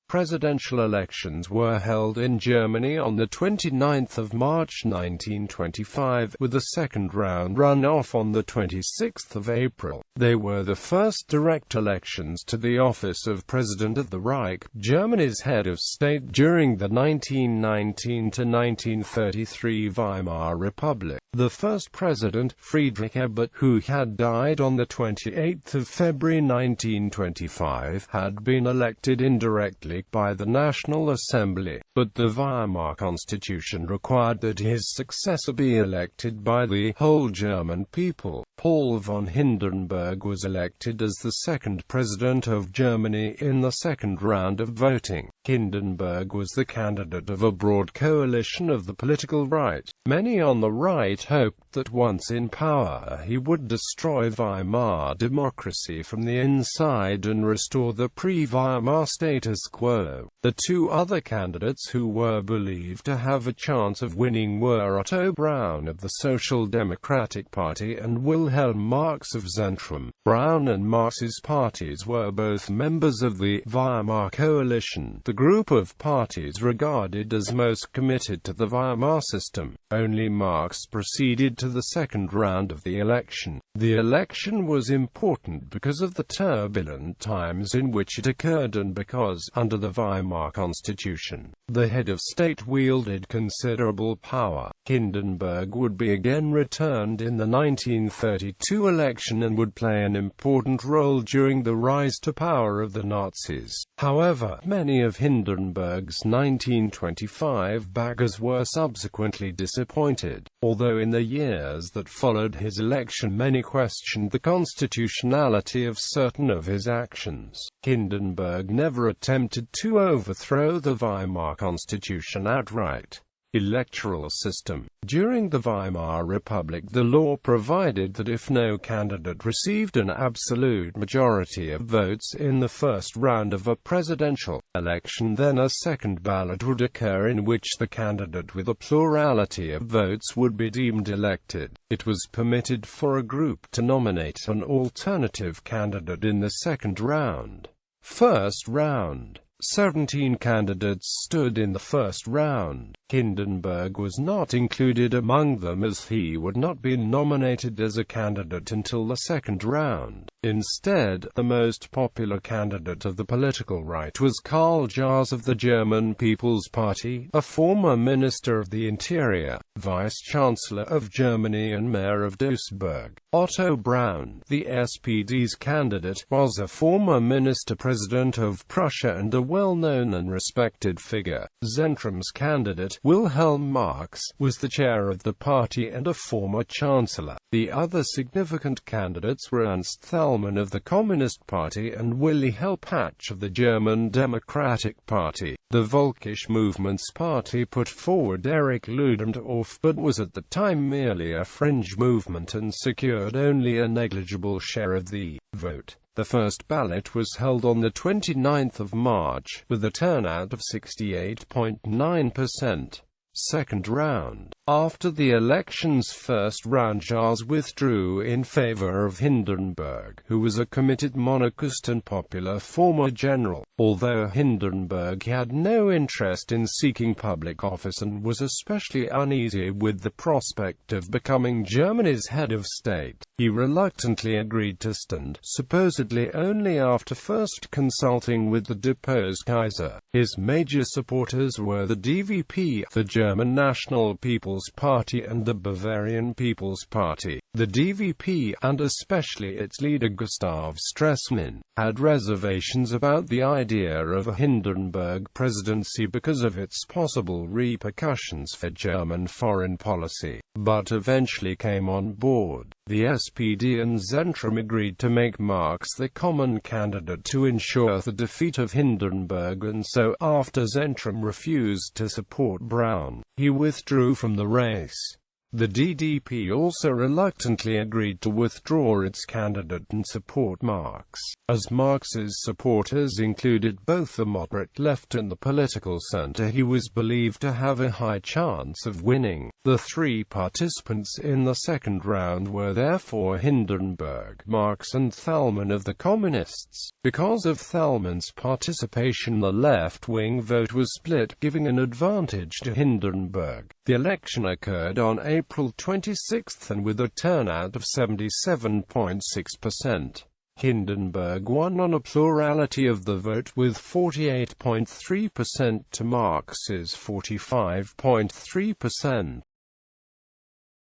Presidential elections were held in Germany on 29 March 1925, with a second round runoff on 26 April. They were the first direct elections to the office of President of the Reich, Germany's head of state during the 1919–1933 Weimar Republic. The first president, Friedrich Ebert, who had died on 28 February 1925, had been elected indirectly by the National Assembly, but the Weimar Constitution required that his successor be elected by the whole German people. Paul von Hindenburg was elected as the second president of Germany in the second round of voting. Hindenburg was the candidate of a broad coalition of the political right. Many on the right hoped that once in power he would destroy Weimar democracy from the inside and restore the pre-Weimar status quo. The two other candidates who were believed to have a chance of winning were Otto Braun of the Social Democratic Party and Wilhelm Marx of Zentrum. Braun and Marx's parties were both members of the Weimar coalition, the group of parties regarded as most committed to the Weimar system. Only Marx proceeded to the second round of the election. The election was important because of the turbulent times in which it occurred and because, under the Weimar Constitution, the head of state wielded considerable power. Hindenburg would be again returned in the 1932 election and would play an important role during the rise to power of the Nazis. However, many of Hindenburg's 1925 backers were subsequently disappointed. Although in the years that followed his election many questioned the constitutionality of certain of his actions, Hindenburg never attempted to overthrow the Weimar Constitution outright. Electoral system. During the Weimar Republic, the law provided that if no candidate received an absolute majority of votes in the first round of a presidential election, then a second ballot would occur in which the candidate with a plurality of votes would be deemed elected. It was permitted for a group to nominate an alternative candidate in the second round. First round. 17 candidates stood in the first round. Hindenburg was not included among them as he would not be nominated as a candidate until the second round. Instead, the most popular candidate of the political right was Karl Jaas of the German People's Party, a former Minister of the Interior, Vice-Chancellor of Germany and Mayor of Duisburg. Otto Braun, the SPD's candidate, was a former Minister-President of Prussia and a well-known and respected figure. Zentrum's candidate, Wilhelm Marx, was the chair of the party and a former chancellor. The other significant candidates were Ernst Thälmann of the Communist Party and Willy Helpach of the German Democratic Party. The Völkisch Movement's party put forward Erich Ludendorff, but was at the time merely a fringe movement and secured only a negligible share of the vote. The first ballot was held on 29 March, with a turnout of 68.9%. Second round. After the election's first round, Jaas withdrew in favor of Hindenburg, who was a committed monarchist and popular former general. Although Hindenburg had no interest in seeking public office and was especially uneasy with the prospect of becoming Germany's head of state, he reluctantly agreed to stand, supposedly only after first consulting with the deposed Kaiser. His major supporters were the DVP, the German National People's Party, and the Bavarian People's Party. The DVP, and especially its leader Gustav Stresemann, had reservations about the idea of a Hindenburg presidency because of its possible repercussions for German foreign policy, but eventually came on board. The SPD and Zentrum agreed to make Marx the common candidate to ensure the defeat of Hindenburg, and so, after Zentrum refused to support Braun, he withdrew from the race. The DDP also reluctantly agreed to withdraw its candidate and support Marx, as Marx's supporters included both the moderate left and the political center. He was believed to have a high chance of winning. The three participants in the second round were therefore Hindenburg, Marx and Thälmann of the Communists. Because of Thälmann's participation, the left-wing vote was split, giving an advantage to Hindenburg. The election occurred on April 26 and with a turnout of 77.6%. Hindenburg won on a plurality of the vote with 48.3% to Marx's 45.3%.